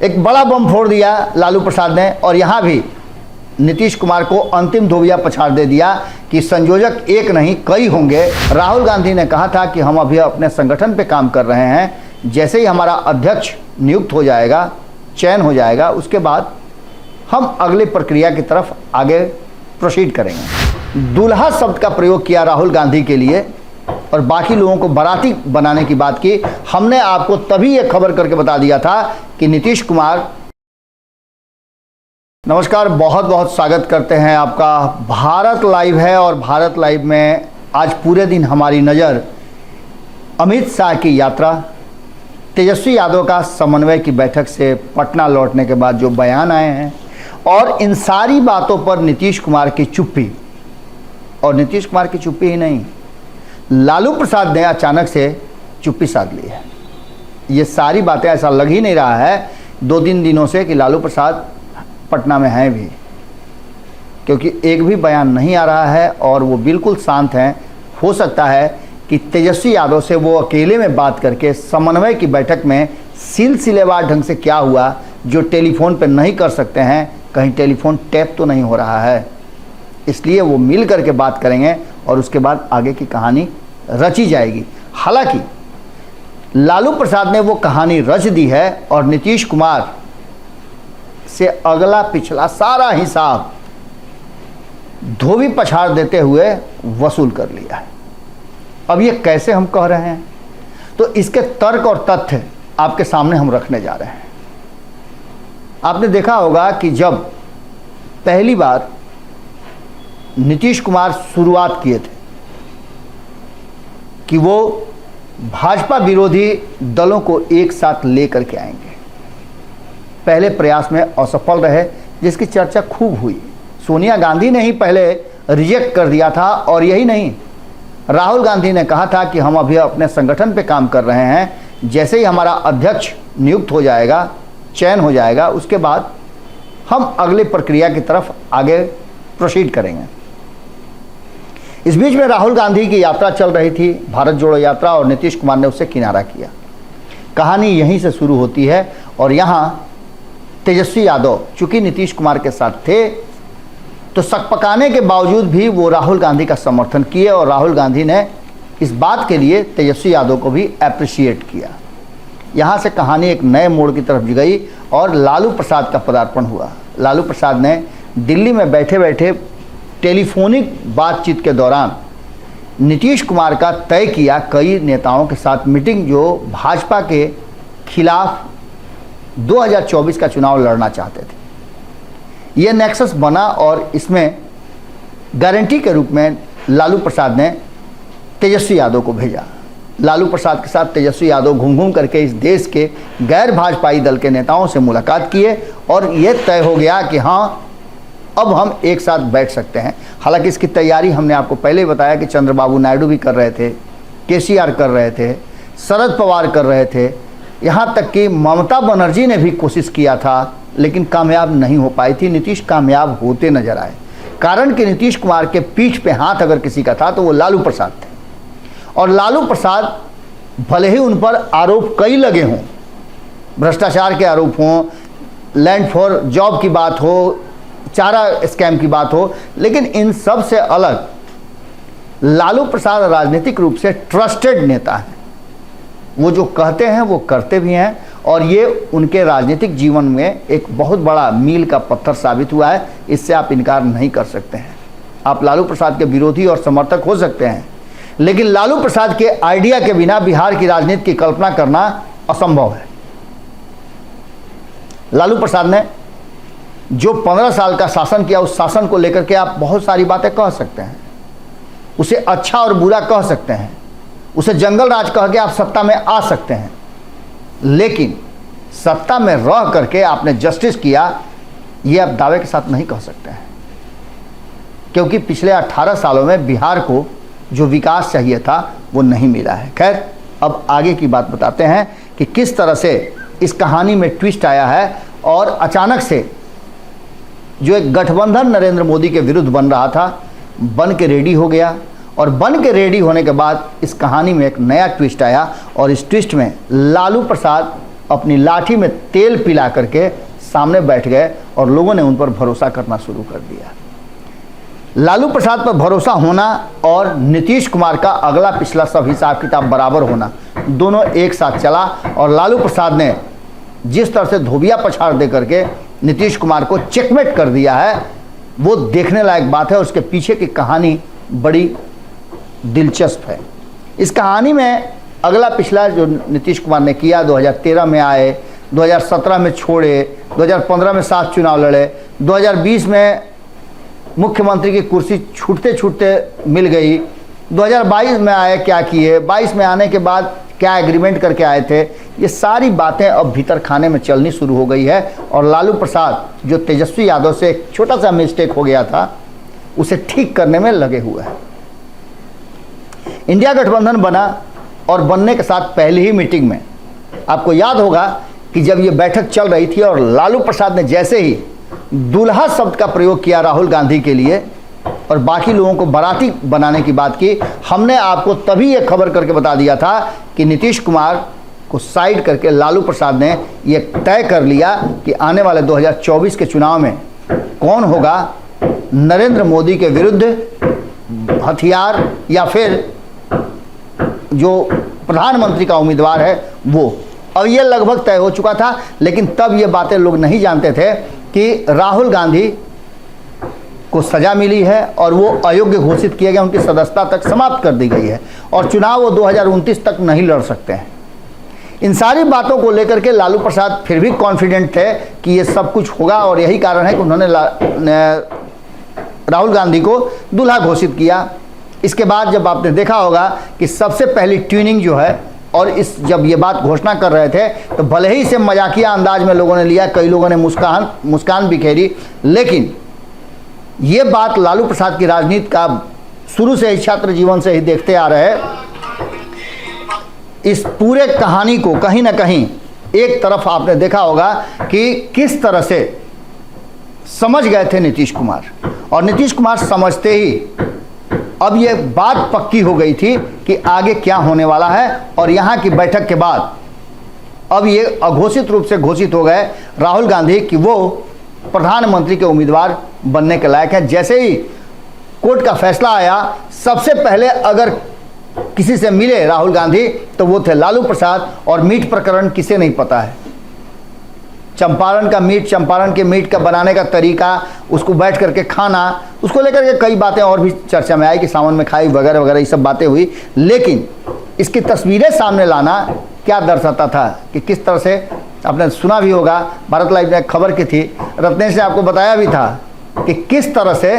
एक बड़ा बम फोड़ दिया लालू प्रसाद ने और यहाँ भी नीतीश कुमार को अंतिम धोबिया पछाड़ दे दिया कि संयोजक एक नहीं कई होंगे। राहुल गांधी ने कहा था कि हम अभी अपने संगठन पे काम कर रहे हैं, जैसे ही हमारा अध्यक्ष नियुक्त हो जाएगा, चयन हो जाएगा, उसके बाद हम अगली प्रक्रिया की तरफ आगे प्रोसीड करेंगे। दूल्हा शब्द का प्रयोग किया राहुल गांधी के लिए और बाकी लोगों को बाराती बनाने की बात की। हमने आपको तभी ये खबर करके बता दिया था कि नीतीश कुमार। नमस्कार, बहुत बहुत स्वागत करते हैं आपका। भारत लाइव है और भारत लाइव में आज पूरे दिन हमारी नज़र अमित शाह की यात्रा, तेजस्वी यादव का समन्वय की बैठक से पटना लौटने के बाद जो बयान आए हैं और इन सारी बातों पर नीतीश कुमार की चुप्पी। और नीतीश कुमार की चुप्पी ही नहीं, लालू प्रसाद ने अचानक से चुप्पी साध ली है। ये सारी बातें, ऐसा लग ही नहीं रहा है 2-3 दिनों से कि लालू प्रसाद पटना में हैं भी, क्योंकि एक भी बयान नहीं आ रहा है और वो बिल्कुल शांत हैं। हो सकता है कि तेजस्वी यादव से वो अकेले में बात करके समन्वय की बैठक में सिलसिलेवार ढंग से क्या हुआ जो टेलीफोन पर नहीं कर सकते हैं, कहीं टेलीफोन टैप तो नहीं हो रहा है, इसलिए वो मिल करके बात करेंगे और उसके बाद आगे की कहानी रची जाएगी। हालांकि लालू प्रसाद ने वो कहानी रच दी है और नीतीश कुमार से अगला पिछला सारा हिसाब धोबी पछाड़ देते हुए वसूल कर लिया है। अब ये कैसे हम कह रहे हैं, तो इसके तर्क और तथ्य आपके सामने हम रखने जा रहे हैं। आपने देखा होगा कि जब पहली बार नीतीश कुमार शुरुआत किए थे कि वो भाजपा विरोधी दलों को एक साथ लेकर के आएंगे, पहले प्रयास में असफल रहे, जिसकी चर्चा खूब हुई। सोनिया गांधी ने ही पहले रिजेक्ट कर दिया था और यही नहीं, राहुल गांधी ने कहा था कि हम अभी अपने संगठन पे काम कर रहे हैं, जैसे ही हमारा अध्यक्ष नियुक्त हो जाएगा, चयन हो जाएगा, उसके बाद हम अगली प्रक्रिया की तरफ आगे प्रोसीड करेंगे। इस बीच में राहुल गांधी की यात्रा चल रही थी, भारत जोड़ो यात्रा, और नीतीश कुमार ने उससे किनारा किया। कहानी यहीं से शुरू होती है और यहाँ तेजस्वी यादव चूंकि नीतीश कुमार के साथ थे तो सकपकाने के बावजूद भी वो राहुल गांधी का समर्थन किए और राहुल गांधी ने इस बात के लिए तेजस्वी यादव को भी अप्रिशिएट किया। यहाँ से कहानी एक नए मोड़ की तरफ गई और लालू प्रसाद का पदार्पण हुआ। लालू प्रसाद ने दिल्ली में बैठे बैठे टेलीफोनिक बातचीत के दौरान नीतीश कुमार का तय किया कई नेताओं के साथ मीटिंग जो भाजपा के खिलाफ 2024 का चुनाव लड़ना चाहते थे। यह नेक्सस बना और इसमें गारंटी के रूप में लालू प्रसाद ने तेजस्वी यादव को भेजा। लालू प्रसाद के साथ तेजस्वी यादव घूम घूम करके इस देश के गैर भाजपाई दल के नेताओं से मुलाकात किए और यह तय हो गया कि हाँ, अब हम एक साथ बैठ सकते हैं। हालांकि इसकी तैयारी हमने आपको पहले ही बताया कि चंद्रबाबू नायडू भी कर रहे थे, केसीआर कर रहे थे, शरद पवार कर रहे थे, यहाँ तक कि ममता बनर्जी ने भी कोशिश किया था, लेकिन कामयाब नहीं हो पाई थी। नीतीश कामयाब होते नजर आए, कारण कि नीतीश कुमार के पीठ पे हाथ अगर किसी का था तो वो लालू प्रसाद थे। और लालू प्रसाद भले ही उन पर आरोप कई लगे हों, भ्रष्टाचार के आरोप हों, लैंड फॉर जॉब की बात हो, चारा स्कैम की बात हो, लेकिन इन सब से अलग लालू प्रसाद राजनीतिक रूप से ट्रस्टेड नेता हैं। वो जो कहते हैं वो करते भी हैं और ये उनके राजनीतिक जीवन में एक बहुत बड़ा मील का पत्थर साबित हुआ है। इससे आप इनकार नहीं कर सकते हैं। आप लालू प्रसाद के विरोधी और समर्थक हो सकते हैं, लेकिन लालू प्रसाद के आइडिया के बिना बिहार की राजनीति की कल्पना करना असंभव है। लालू प्रसाद ने जो 15 साल का शासन किया, उस शासन को लेकर के आप बहुत सारी बातें कह सकते हैं, उसे अच्छा और बुरा कह सकते हैं, उसे जंगल राज कह के आप सत्ता में आ सकते हैं, लेकिन सत्ता में रह करके आपने जस्टिस किया, ये आप दावे के साथ नहीं कह सकते हैं, क्योंकि पिछले 18 सालों में बिहार को जो विकास चाहिए था वो नहीं मिला है। खैर, अब आगे की बात बताते हैं कि किस तरह से इस कहानी में ट्विस्ट आया है और अचानक से जो एक गठबंधन नरेंद्र मोदी के विरुद्ध बन रहा था, बन के रेडी हो गया और बन के रेडी होने के बाद इस कहानी में एक नया ट्विस्ट आया और इस ट्विस्ट में लालू प्रसाद अपनी लाठी में तेल पिला करके सामने बैठ गए और लोगों ने उन पर भरोसा करना शुरू कर दिया। लालू प्रसाद पर भरोसा होना और नीतीश कुमार का अगला पिछला सब हिसाब किताब बराबर होना, दोनों एक साथ चला और लालू प्रसाद ने जिस तरह से धोबिया पछाड़ दे करके नीतीश कुमार को चेकमेट कर दिया है, वो देखने लायक बात है। उसके पीछे की कहानी बड़ी दिलचस्प है। इस कहानी में अगला पिछला जो नीतीश कुमार ने किया, 2013 में आए, 2017 में छोड़े, 2015 में 7 चुनाव लड़े, 2020 में मुख्यमंत्री की कुर्सी छूटते छूटते मिल गई, 2022 में आए क्या किए, 22 में आने के बाद क्या एग्रीमेंट करके आए थे, ये सारी बातें अब भीतर खाने में चलनी शुरू हो गई है। और लालू प्रसाद जो तेजस्वी यादव से एक छोटा सा मिस्टेक हो गया था, उसे ठीक करने में लगे हुए हैं। इंडिया गठबंधन बना और बनने के साथ पहली ही मीटिंग में आपको याद होगा कि जब ये बैठक चल रही थी और लालू प्रसाद ने जैसे ही दूल्हा शब्द का प्रयोग किया राहुल गांधी के लिए और बाकी लोगों को बाराती बनाने की बात की, हमने आपको तभी ये खबर करके बता दिया था कि नीतीश कुमार को साइड करके लालू प्रसाद ने ये तय कर लिया कि आने वाले 2024 के चुनाव में कौन होगा नरेंद्र मोदी के विरुद्ध हथियार या फिर जो प्रधानमंत्री का उम्मीदवार है वो। अब ये लगभग तय हो चुका था, लेकिन तब ये बातें लोग नहीं जानते थे कि राहुल गांधी को सजा मिली है और वो अयोग्य घोषित किए गए, उनकी सदस्यता तक समाप्त कर दी गई है और चुनाव वो 2029 तक नहीं लड़ सकते हैं। इन सारी बातों को लेकर के लालू प्रसाद फिर भी कॉन्फिडेंट थे कि ये सब कुछ होगा और यही कारण है कि उन्होंने राहुल गांधी को दूल्हा घोषित किया। इसके बाद जब आपने देखा होगा कि सबसे पहली ट्यूनिंग जो है, और इस जब ये बात घोषणा कर रहे थे तो भले ही इसे मजाकिया अंदाज में लोगों ने लिया, कई लोगों ने मुस्कान बिखेरी, लेकिन ये बात लालू प्रसाद की राजनीति का शुरू से ही, छात्र जीवन से ही देखते आ रहे हैं। इस पूरे कहानी को कहीं ना कहीं एक तरफ आपने देखा होगा कि किस तरह से समझ गए थे नीतीश कुमार, और नीतीश कुमार समझते ही अब ये बात पक्की हो गई थी कि आगे क्या होने वाला है। और यहाँ की बैठक के बाद अब ये अघोषित रूप से घोषित हो गए राहुल गांधी कि वो प्रधानमंत्री के उम्मीदवार बनने के लायक हैं। जैसे ही कोर्ट का फैसला आया, सबसे पहले अगर किसी से मिले राहुल गांधी तो वो थे लालू प्रसाद। और मीट प्रकरण किसे नहीं पता है, चंपारण का मीट, चंपारण के मीट का बनाने का तरीका, उसको बैठ करके खाना, उसको लेकर के कई बातें और भी चर्चा में आई कि सावन में खाई वगैरह वगैरह, ये सब बातें हुई। लेकिन इसकी तस्वीरें सामने लाना क्या दर्शाता था कि किस तरह से, आपने सुना भी होगा, भारत लाइव में खबर की थी, रत्नेश ने आपको बताया भी था कि किस तरह से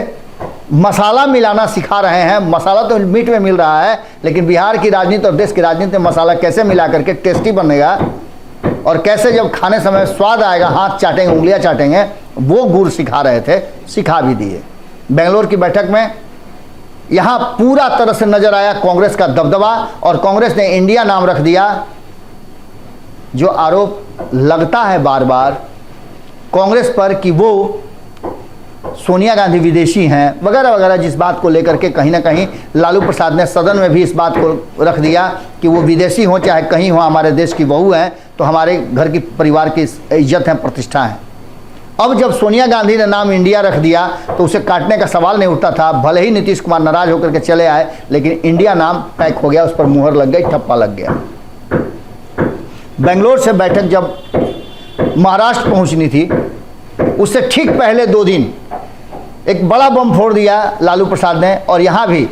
मसाला मिलाना सिखा रहे हैं। मसाला तो मीट में मिल रहा है, लेकिन बिहार की राजनीति और देश की राजनीति में मसाला कैसे मिला करके टेस्टी बनेगा और कैसे जब खाने समय स्वाद आएगा, हाथ चाटेंगे, उंगलियां चाटेंगे, वो गुर सिखा रहे थे, सिखा भी दिए। बेंगलोर की बैठक में यहां पूरा तरह से नजर आया कांग्रेस का दबदबा, और कांग्रेस ने इंडिया नाम रख दिया। जो आरोप लगता है बार बार कांग्रेस पर कि वो सोनिया गांधी विदेशी हैं वगैरह वगैरह, जिस बात को लेकर के कहीं ना कहीं लालू प्रसाद ने सदन में भी इस बात को रख दिया कि वो विदेशी हो चाहे कहीं हो, हमारे देश की बहू हैं तो हमारे घर की परिवार की इज्जत है, प्रतिष्ठा है। अब जब सोनिया गांधी ने नाम इंडिया रख दिया तो उसे काटने का सवाल नहीं उठता था। भले ही नीतीश कुमार नाराज होकर के चले आए, लेकिन इंडिया नाम पैक हो गया, उस पर मुहर लग गई, ठप्पा लग गया। बेंगलोर से बैठक जब महाराष्ट्र पहुंचनी थी, उससे ठीक पहले 2 दिन एक बड़ा बम फोड़ दिया लालू प्रसाद ने, और यहाँ भी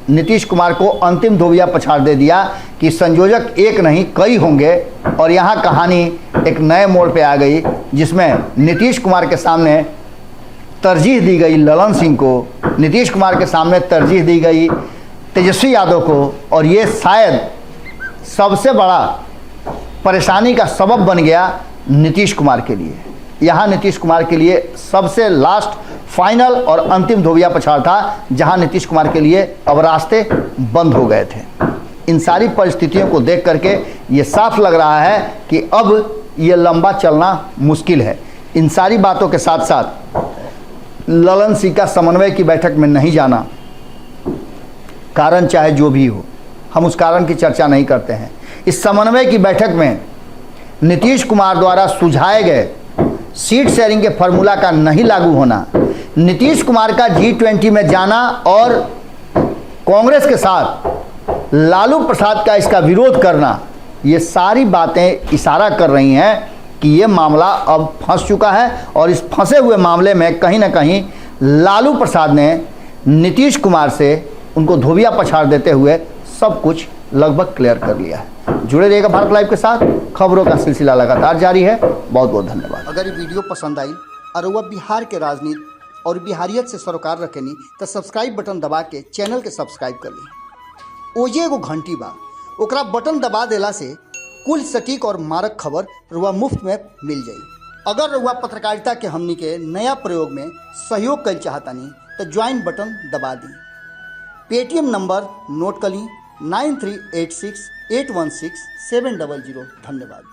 नीतीश कुमार को अंतिम धोबिया पछाड़ दे दिया कि संयोजक एक नहीं कई होंगे। और यहाँ कहानी एक नए मोड़ पे आ गई, जिसमें नीतीश कुमार के सामने तरजीह दी गई ललन सिंह को, नीतीश कुमार के सामने तरजीह दी गई तेजस्वी यादव को, और ये शायद सबसे बड़ा परेशानी का सबब बन गया नीतीश कुमार के लिए। यहाँ नीतीश कुमार के लिए सबसे लास्ट, फाइनल और अंतिम धोबिया पछाड़ था, जहाँ नीतीश कुमार के लिए अब रास्ते बंद हो गए थे। इन सारी परिस्थितियों को देख करके ये साफ लग रहा है कि अब ये लंबा चलना मुश्किल है। इन सारी बातों के साथ साथ ललन सिंह का समन्वय की बैठक में नहीं जाना, कारण चाहे जो भी हो, हम उस कारण की चर्चा नहीं करते हैं। इस समन्वय की बैठक में नीतीश कुमार द्वारा सुझाए गए सीट शेयरिंग के फॉर्मूला का नहीं लागू होना, नीतीश कुमार का G20 में जाना और कांग्रेस के साथ लालू प्रसाद का इसका विरोध करना, ये सारी बातें इशारा कर रही हैं कि ये मामला अब फंस चुका है और इस फंसे हुए मामले में कहीं ना कहीं लालू प्रसाद ने नीतीश कुमार से उनको धोबिया पछाड़ देते हुए सब कुछ लगभग क्लियर कर लिया है। जुड़े रहिएगा भारत लाइव के साथ, खबरों का सिलसिला लगातार जारी है। बहुत बहुत धन्यवाद। अगर ये वीडियो पसंद आई और वह बिहार के राजनीति और बिहारियत से सरोकार रखेनी तो सब्सक्राइब बटन दबा के चैनल के सब्सक्राइब कर ली। ओजे एगो घंटी बा, ओकरा बटन दबा देला से कुल सटीक और मारक खबर रुआ मुफ्त में मिल जाई। अगर रुआ पत्रकारिता के हमनी के नया प्रयोग में सहयोग कर चाहतानी तो ज्वाइन बटन दबा दी। पेटीएम नंबर नोट कर ली 9386816700। धन्यवाद।